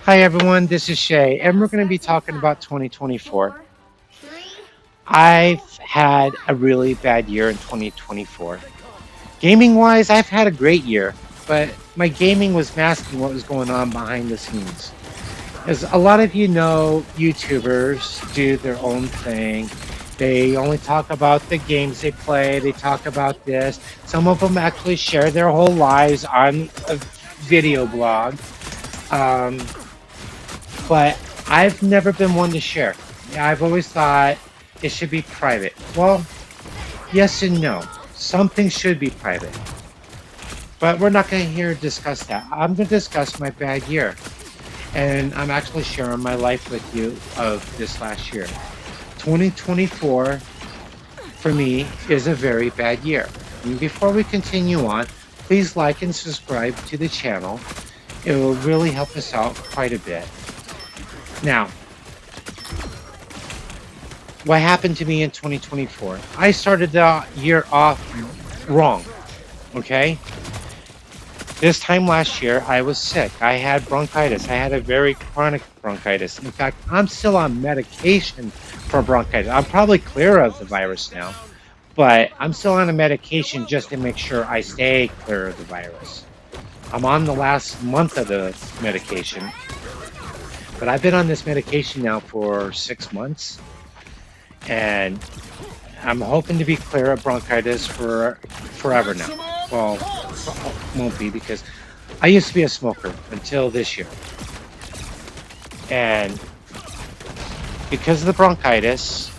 Hi everyone, this is Shay, and we're going to be talking about 2024. I've had a really bad year in 2024. Gaming wise, I've had a great year, but my gaming was masking what was going on behind the scenes. As a lot of you know, YouTubers do their own thing. They only talk about the games they play, they talk about this. Some of them actually share their whole lives on a video blog. Um, but I've never been one to share. I've always thought it should be private. Well, yes and no. Something should be private, but we're not going to here discuss that. I'm going to discuss my bad year, and I'm actually sharing my life with you of this last year. 2024 for me is a very bad year. And before we continue on, please like and subscribe to the channel. It will really help us out quite a bit. Now, what happened to me in 2024? I started the year off wrong, okay? This time last year, I was sick. I had bronchitis. I had a very chronic bronchitis. In fact, I'm still on medication for bronchitis. I'm probably clear of the virus now, but I'm still on a medication just to make sure I stay clear of the virus. I'm on the last month of the medication, but I've been on this medication now for 6 months, and I'm hoping to be clear of bronchitis for forever now. Well, won't be because I used to be a smoker until this year. And because of the bronchitis,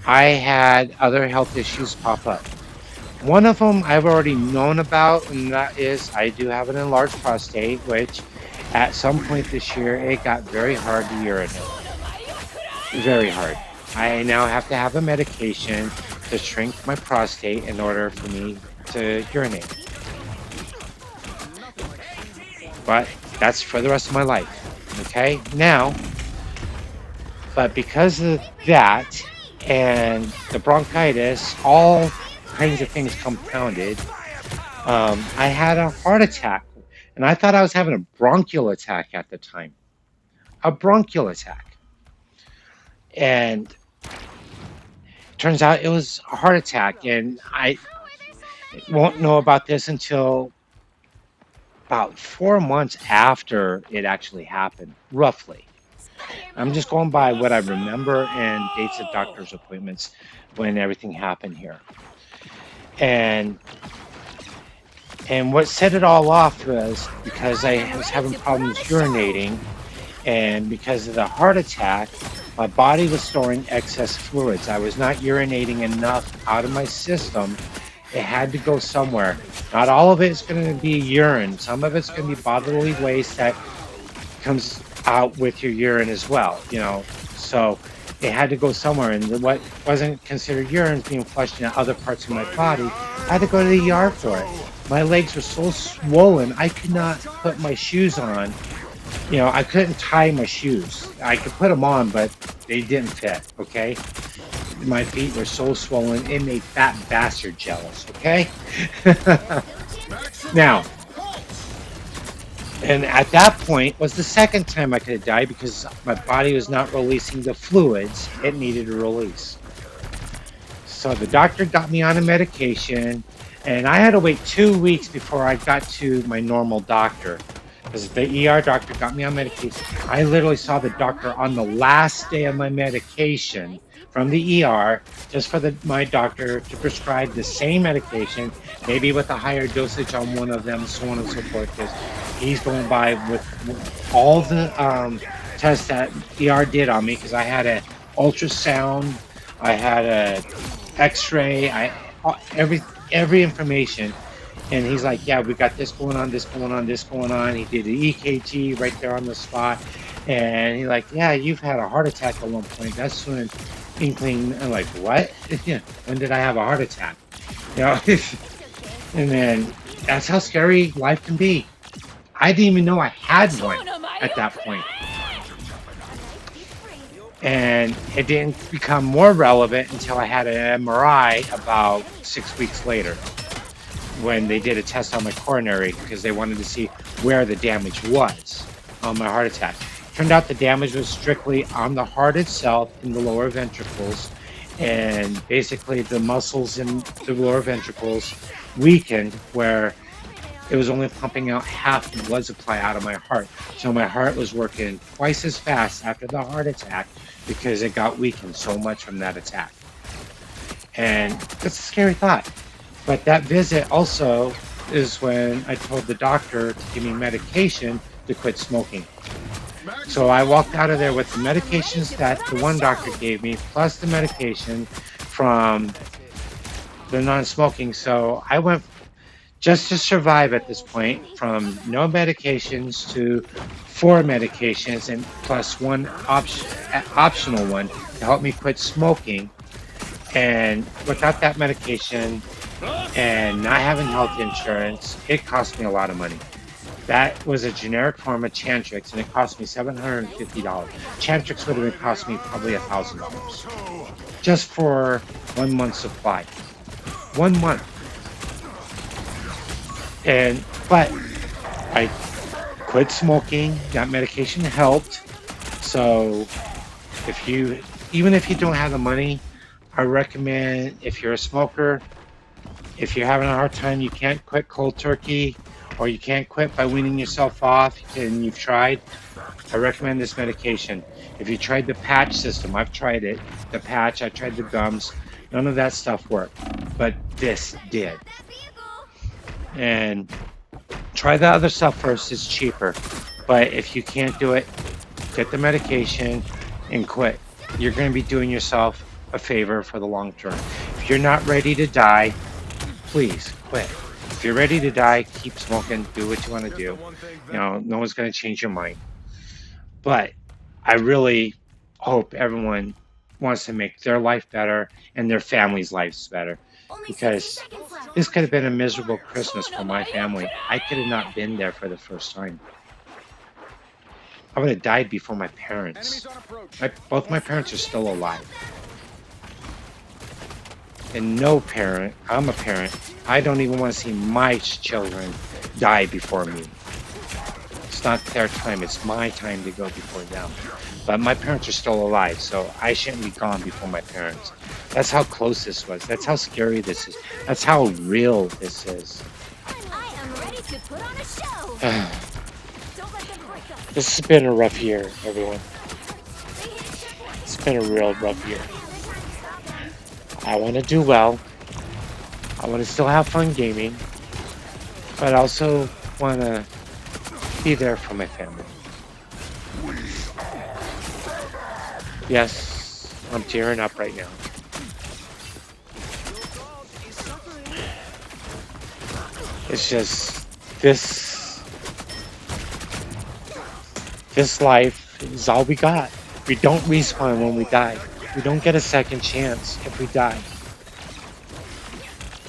I had other health issues pop up. One of them I've already known about, and that is I do have an enlarged prostate, which at some point this year, it got very hard to urinate. Very hard. I now have to have a medication to shrink my prostate in order for me to urinate. But that's for the rest of my life. Okay? Now, but because of that and the bronchitis, all kinds of things compounded, I had a heart attack. And I thought I was having a bronchial attack at the time. A bronchial attack. And turns out it was a heart attack, and I won't know about this until about 4 months after it actually happened, roughly. I'm just going by what I remember and dates of doctor's appointments when everything happened here. And what set it all off was because I was having problems urinating, and because of the heart attack, my body was storing excess fluids. I was not urinating enough out of my system. It had to go somewhere. Not all of it is going to be urine. Some of it's going to be bodily waste that comes out with your urine as well, you know. So it had to go somewhere, and what wasn't considered urine being flushed into other parts of my body. I had to go to the ER for it. My legs were so swollen, I could not put my shoes on. You know, I couldn't tie my shoes. I could put them on, but they didn't fit, okay? My feet were so swollen, it made Fat Bastard jealous, okay? Now, and at that point was the second time I could have died because my body was not releasing the fluids it needed to release. So the doctor got me on a medication, and I had to wait 2 weeks before I got to my normal doctor. Because the ER doctor got me on medication. I literally saw the doctor on the last day of my medication from the ER, just for my doctor to prescribe the same medication, maybe with a higher dosage on one of them, so on and so forth. Because he's going by with all the tests that ER did on me. Because I had an ultrasound, I had a X-ray, every information. And he's like, yeah, we got this going on, this going on, this going on. He did the EKG right there on the spot. And he's like, yeah, you've had a heart attack at one point. That's when inkling, I'm like, what? Yeah, when did I have a heart attack? You know, and then that's how scary life can be. I didn't even know I had one at that point. And it didn't become more relevant until I had an MRI about 6 weeks later, when they did a test on my coronary because they wanted to see where the damage was on my heart attack. Turned out the damage was strictly on the heart itself in the lower ventricles, and basically the muscles in the lower ventricles weakened where it was only pumping out half the blood supply out of my heart. So my heart was working twice as fast after the heart attack because it got weakened so much from that attack. And that's a scary thought. But that visit also is when I told the doctor to give me medication to quit smoking. So I walked out of there with the medications that the one doctor gave me, plus the medication from the non-smoking. So I went just to survive at this point from no medications to 4 medications and plus one optional one to help me quit smoking. And without that medication and not having health insurance, it cost me a lot of money. That was a generic form of Chantix, and it cost me $750. Chantix would have cost me probably $1,000 just for 1 month's supply. 1 month. But I quit smoking. That medication helped. So even if you don't have the money, I recommend, if you're a smoker, if you're having a hard time, you can't quit cold turkey, or you can't quit by weaning yourself off, and you've tried, I recommend this medication. If you tried the patch system, I've tried it. The patch, I tried the gums. None of that stuff worked, but this did. And try the other stuff first. It's cheaper. But if you can't do it, get the medication and quit. You're going to be doing yourself a favor for the long term. If you're not ready to die, please quit. If you're ready to die, keep smoking, do what you want to do. You know, no one's going to change your mind. But I really hope everyone wants to make their life better and their family's lives better, because this could have been a miserable Christmas for my family. I could have not been there for the first time. I would have died before my parents. Both my parents are still alive. And no parent, I'm a parent, I don't even want to see my children die before me. It's not their time, it's my time to go before them. But my parents are still alive, so I shouldn't be gone before my parents. That's how close this was. That's how scary this is. That's how real this is. I am ready to put on a show. Don't let them break us. This has been a rough year, everyone. It's been a real rough year. I want to do well. I want to still have fun gaming, but I also want to be there for my family. Yes, I'm tearing up right now. It's just this life is all we got. We don't respawn when we die. We don't get a second chance if we die.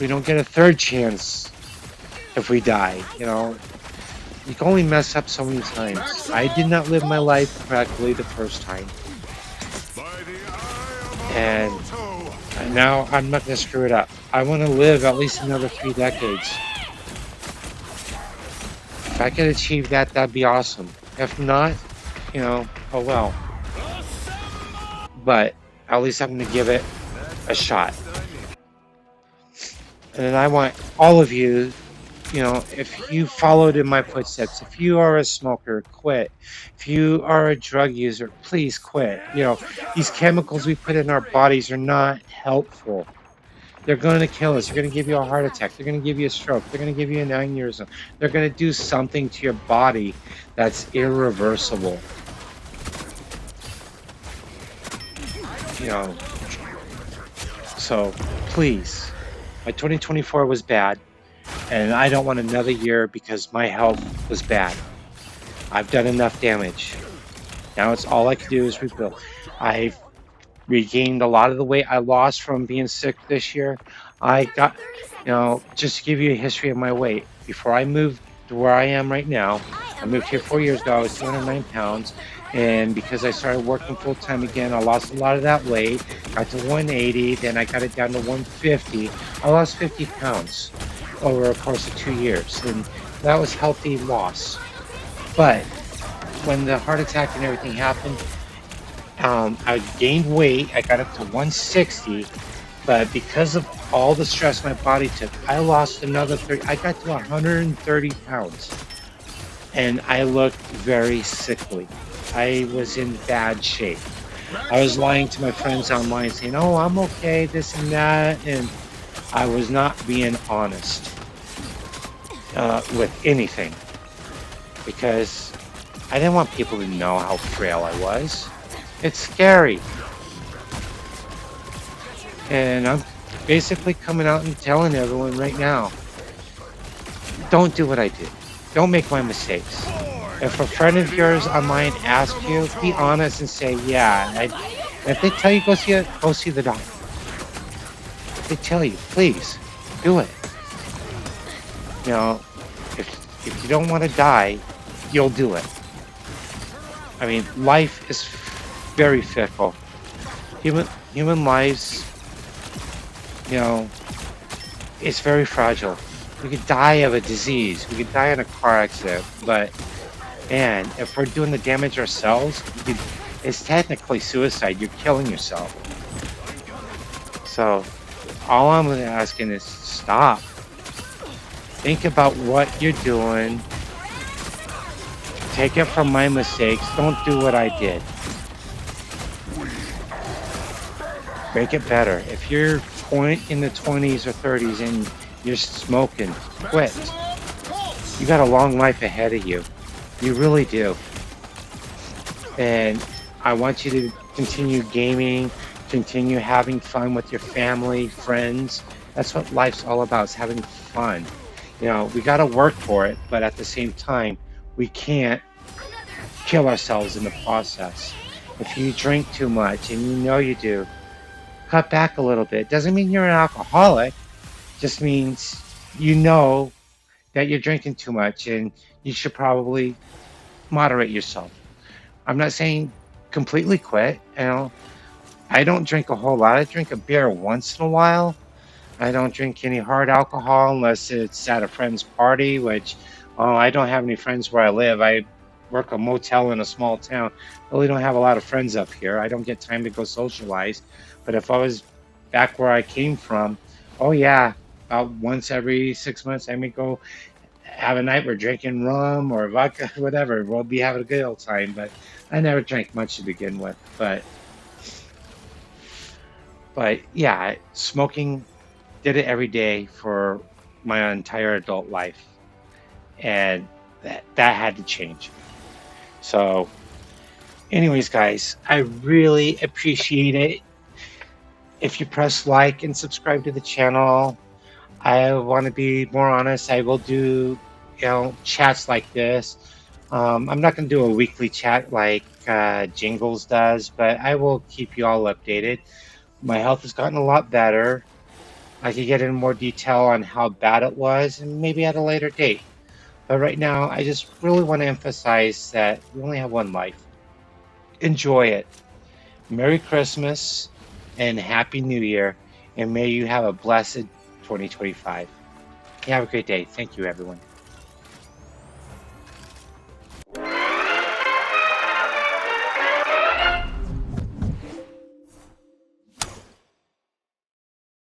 We don't get a third chance if we die. You know, you can only mess up so many times. I did not live my life correctly the first time, and now I'm not gonna screw it up. I want to live at least another 3 decades. If I could achieve that, that'd be awesome. If not, you know, oh well. But at least I'm going to give it a shot. And I want all of you, you know, if you followed in my footsteps, if you are a smoker, quit. If you are a drug user, please quit. You know, these chemicals we put in our bodies are not helpful. They're going to kill us. They're going to give you a heart attack. They're going to give you a stroke. They're going to give you an aneurysm. They're going to do something to your body that's irreversible. You know, so please, my 2024 was bad, and I don't want another year because my health was bad. I've done enough damage. Now it's all I can do is rebuild. I've regained a lot of the weight I lost from being sick this year. I got, you know, just to give you a history of my weight. Before I moved to where I am right now, I moved here 4 years ago. I was 209 pounds. And because I started working full time again, I lost a lot of that weight. Got to 180, then I got it down to 150. I lost 50 pounds over a course of 2 years, and that was healthy loss. But when the heart attack and everything happened, I gained weight. I got up to 160, but because of all the stress my body took, I lost another 30. I got to 130 pounds, and I looked very sickly. I was in bad shape. I was lying to my friends online saying, "Oh, I'm okay, this and that," and I was not being honest with anything because I didn't want people to know how frail I was. It's scary. And I'm basically coming out and telling everyone right now, don't do what I did. Don't make my mistakes. If a friend of yours online asks you, be honest and say, yeah. If they tell you go see the doctor. If they tell you, please do it. You know, if you don't want to die, you'll do it. I mean, life is very fickle. Human lives, you know, it's very fragile. We could die of a disease. We could die in a car accident. But, man, if we're doing the damage ourselves, it's technically suicide. You're killing yourself. So, all I'm asking is stop. Think about what you're doing. Take it from my mistakes. Don't do what I did. Make it better. If you're in the 20s or 30s and you're smoking, quit. You got a long life ahead of you. You really do. And I want you to continue gaming, continue having fun with your family, friends. That's what life's all about, is having fun. You know, we got to work for it, but at the same time, we can't kill ourselves in the process. If you drink too much, and you know you do, cut back a little bit. Doesn't mean you're an alcoholic. Just means you know that you're drinking too much and you should probably moderate yourself. I'm not saying completely quit. You know, I don't drink a whole lot. I drink a beer once in a while. I don't drink any hard alcohol unless it's at a friend's party, which I don't have any friends where I live. I work a motel in a small town. I really don't have a lot of friends up here. I don't get time to go socialize. But if I was back where I came from, oh yeah, about once every 6 months, I may go have a night we're drinking rum or vodka, whatever. We'll be having a good old time. But I never drank much to begin with. But yeah, smoking, did it every day for my entire adult life, and that had to change. So, anyways, guys, I really appreciate it if you press like and subscribe to the channel. I want to be more honest. I will do, chats like this. I'm not going to do a weekly chat like Jingles does, but I will keep you all updated. My health has gotten a lot better. I could get in more detail on how bad it was, and maybe at a later date. But right now, I just really want to emphasize that we only have one life. Enjoy it. Merry Christmas and Happy New Year, and may you have a blessed 2025. You have a great day. Thank you, everyone.